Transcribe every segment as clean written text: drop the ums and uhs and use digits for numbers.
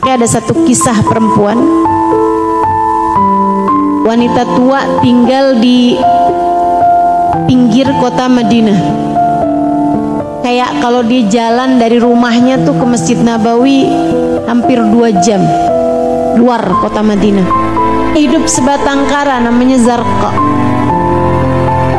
Ada satu kisah perempuan, wanita tua tinggal di pinggir kota Madinah. Kayak kalau dia jalan dari rumahnya tuh ke Masjid Nabawi hampir 2 jam, luar kota Madinah. Hidup sebatang kara, namanya Zarqa.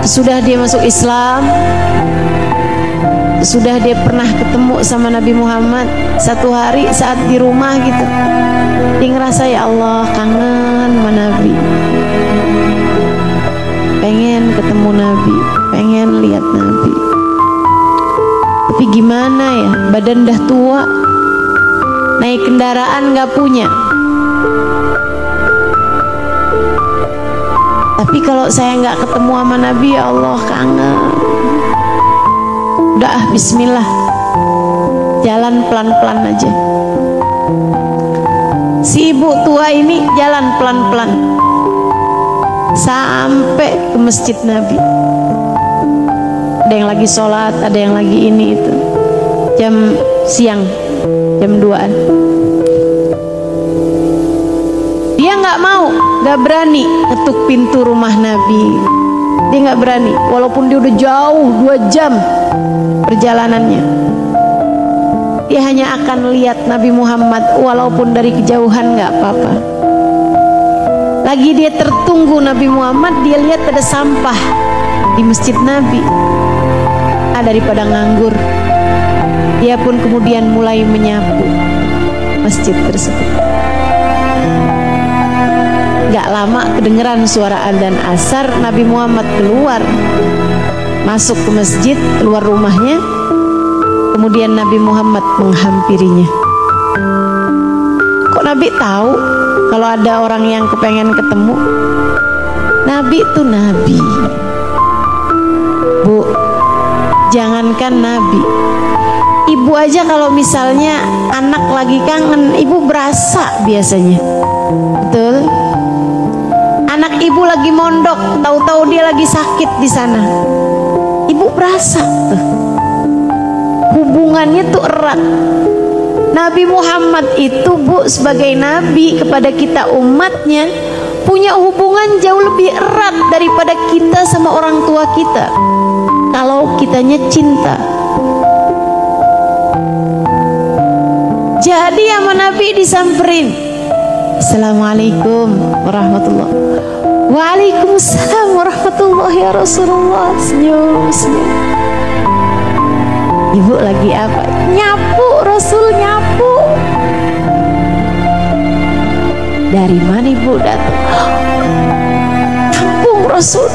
Sudah dia masuk Islam, sudah dia pernah ketemu sama Nabi Muhammad. Satu hari saat di rumah gitu, dia ngerasa, ya Allah, kangen sama Nabi, pengen ketemu Nabi, pengen lihat Nabi. Tapi gimana ya, badan dah tua, naik kendaraan gak punya. Tapi kalau saya nggak ketemu sama Nabi, ya Allah, kangen. Udah, bismillah, jalan pelan-pelan aja. Si ibu tua ini jalan pelan-pelan sampai ke Masjid Nabi. Ada yang lagi sholat, ada yang lagi ini itu. Jam siang, jam 2-an. Dia nggak mau, nggak berani ketuk pintu rumah Nabi. Dia nggak berani, walaupun dia udah jauh 2 jam perjalanannya. Dia hanya akan lihat Nabi Muhammad, walaupun dari kejauhan nggak apa-apa. Lagi dia tertunggu Nabi Muhammad, dia lihat ada sampah di Masjid Nabi. Daripada nganggur, dia pun kemudian mulai menyapu masjid tersebut. Gak lama kedengeran suara adzan asar, Nabi Muhammad keluar, masuk ke masjid, keluar rumahnya. Kemudian Nabi Muhammad menghampirinya. Kok Nabi tahu kalau ada orang yang kepengen ketemu? Nabi itu Nabi, Bu. Jangankan Nabi, ibu aja kalau misalnya anak lagi kangen, ibu berasa biasanya. Betul? Anak ibu lagi mondok, tahu-tahu dia lagi sakit di sana, ibu berasa tuh. Hubungannya tuh erat. Nabi Muhammad itu, Bu, sebagai nabi kepada kita umatnya, punya hubungan jauh lebih erat daripada kita sama orang tua kita. Kalau kitanya cinta, jadi sama Nabi disamperin, Assalamualaikum warahmatullahi wabarakatuh. Waalaikumsalam warahmatullahi wabarakatuh, ya Rasulullah. Senyum, senyum. Ibu lagi apa? Nyapu, Rasul, nyapu. Dari mana ibu datang? Kampung Rasul.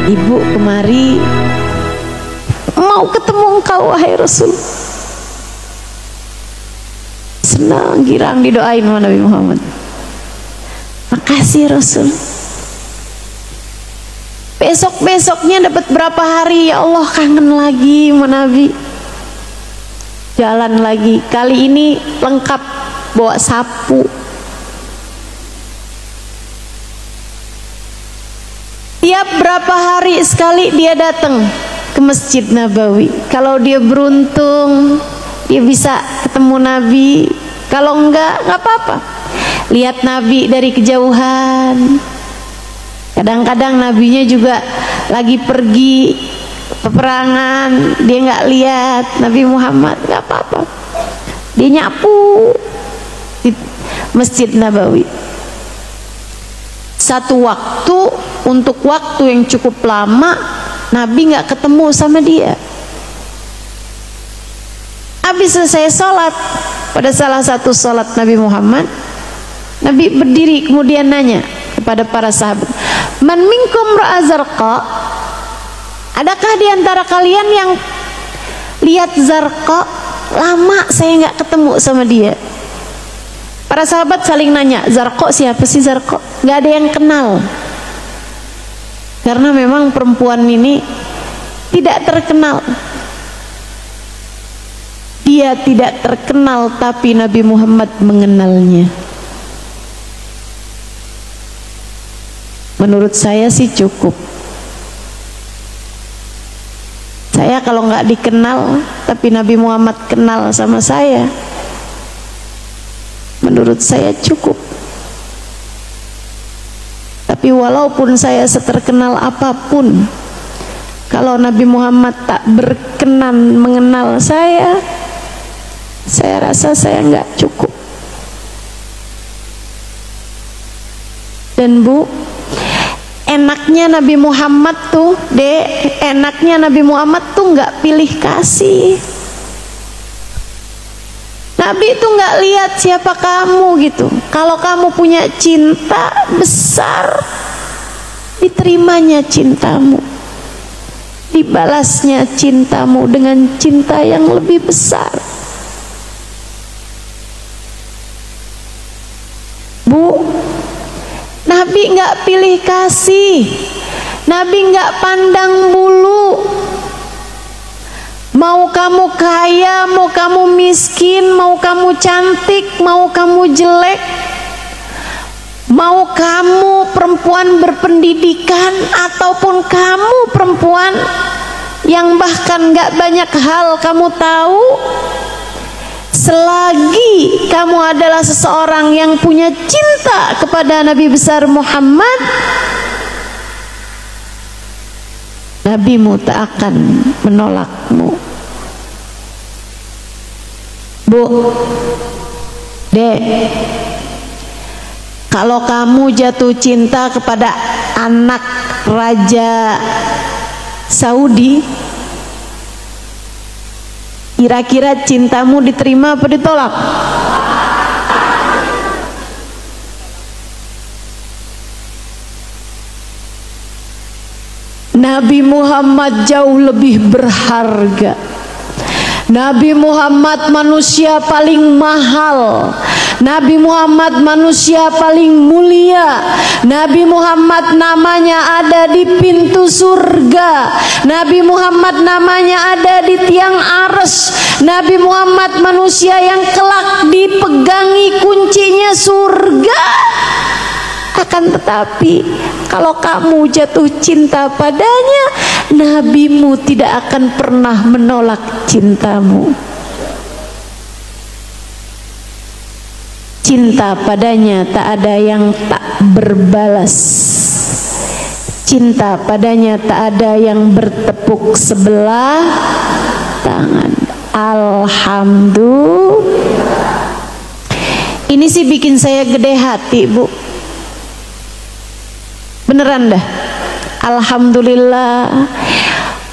Ibu kemari mau ketemu engkau, wahai Rasul. Senang, girang, didoain sama Nabi Muhammad. Makasih Rasul. Besok-besoknya dapat berapa hari, ya Allah, kangen lagi sama Nabi. Jalan lagi, kali ini lengkap, bawa sapu. Tiap berapa hari sekali dia datang ke Masjid Nabawi. Kalau dia beruntung, dia bisa ketemu Nabi. Kalau enggak, nggak apa-apa. Lihat Nabi dari kejauhan. Kadang-kadang Nabinya juga lagi pergi peperangan, dia nggak lihat Nabi Muhammad, nggak apa-apa. Dia nyapu di Masjid Nabawi. Satu waktu, untuk waktu yang cukup lama, Nabi nggak ketemu sama dia. Habis selesai sholat, pada salah satu sholat Nabi Muhammad, Nabi berdiri kemudian nanya kepada para sahabat, Man minkum ra'a Zarqa? Adakah di antara kalian yang lihat Zarqa? Lama saya nggak ketemu sama dia. Para sahabat saling nanya, Zarqa siapa sih Zarqa? Nggak ada yang kenal. Karena memang perempuan ini tidak terkenal. Dia tidak terkenal, tapi Nabi Muhammad mengenalnya. Menurut saya sih cukup. Saya kalau nggak dikenal, tapi Nabi Muhammad kenal sama saya, menurut saya cukup. Tapi walaupun saya seterkenal apapun, kalau Nabi Muhammad tak berkenan mengenal saya rasa saya nggak cukup. Dan Bu, enaknya Nabi Muhammad tuh, enaknya Nabi Muhammad tuh nggak pilih kasih. Nabi itu nggak lihat siapa kamu gitu. Kalau kamu punya cinta besar, diterimanya cintamu, dibalasnya cintamu dengan cinta yang lebih besar. Bu, Nabi nggak pilih kasih, Nabi nggak pandang bulu. Mau kamu kaya, mau kamu miskin, mau kamu cantik, mau kamu jelek, mau kamu perempuan berpendidikan ataupun kamu perempuan yang bahkan nggak banyak hal kamu tahu, selagi kamu adalah seseorang yang punya cinta kepada Nabi besar Muhammad, Nabimu tak akan menolakmu. Bu, Dek, kalau kamu jatuh cinta kepada anak Raja Saudi, kira-kira cintamu diterima apa ditolak? Nabi Muhammad jauh lebih berharga. Nabi Muhammad manusia paling mahal. Nabi Muhammad manusia paling mulia. Nabi Muhammad namanya ada di pintu surga. Nabi Muhammad namanya ada di tiang arsy. Nabi Muhammad manusia yang kelak dipegangi kuncinya surga. Akan tetapi kalau kamu jatuh cinta padanya, Nabimu tidak akan pernah menolak cintamu. Cinta padanya tak ada yang tak berbalas. Cinta padanya tak ada yang bertepuk sebelah tangan. Alhamdulillah. Ini sih bikin saya gede hati, Bu. Beneran dah. Alhamdulillah,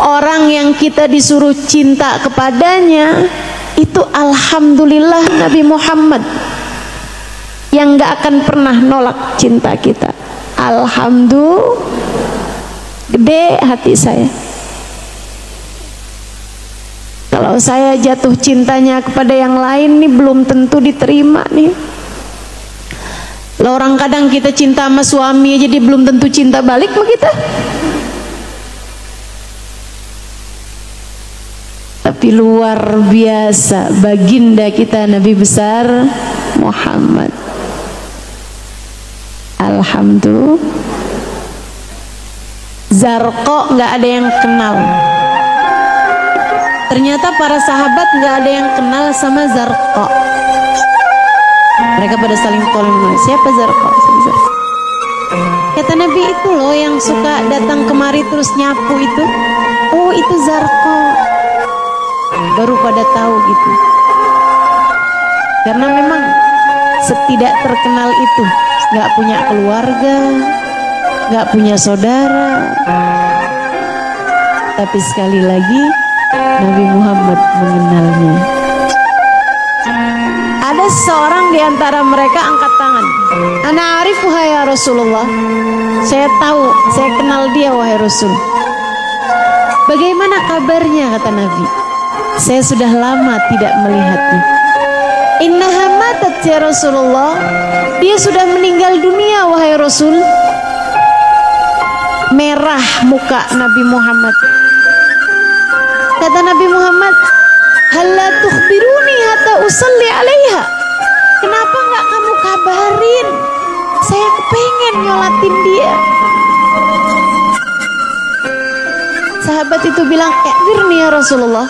orang yang kita disuruh cinta kepadanya itu alhamdulillah Nabi Muhammad yang gak akan pernah nolak cinta kita. Alhamdulillah, gede hati saya. Kalau saya jatuh cintanya kepada yang lain nih belum tentu diterima nih. Lah orang kadang kita cinta sama suami aja dia belum tentu cinta balik sama kita. Tapi luar biasa baginda kita Nabi besar Muhammad. Alhamdulillah. Zarqa nggak ada yang kenal. Ternyata para sahabat nggak ada yang kenal sama Zarqa. Mereka pada saling tolong. Siapa Zarqa? Kata Nabi, itu loh yang suka datang kemari terus nyapu itu. Oh, itu Zarqa. Baru pada tahu gitu. Karena memang setidak terkenal itu, nggak punya keluarga, nggak punya saudara. Tapi sekali lagi Nabi Muhammad mengenalnya. Ada seorang di antara mereka angkat tangan. Ana arifu ya Rasulullah. Saya tahu, saya kenal dia wahai Rasul. Bagaimana kabarnya, kata Nabi? Saya sudah lama tidak melihatnya. Innaha matat ya Rasulullah. Dia sudah meninggal dunia wahai Rasul. Merah muka Nabi Muhammad. Kata Nabi Muhammad, halla tukhbiruni hatta usalli alaiha. Kenapa nggak kamu kabarin? Saya kepengen nyolatin dia. Sahabat itu bilang, "Ikhbirni ya Rasulullah."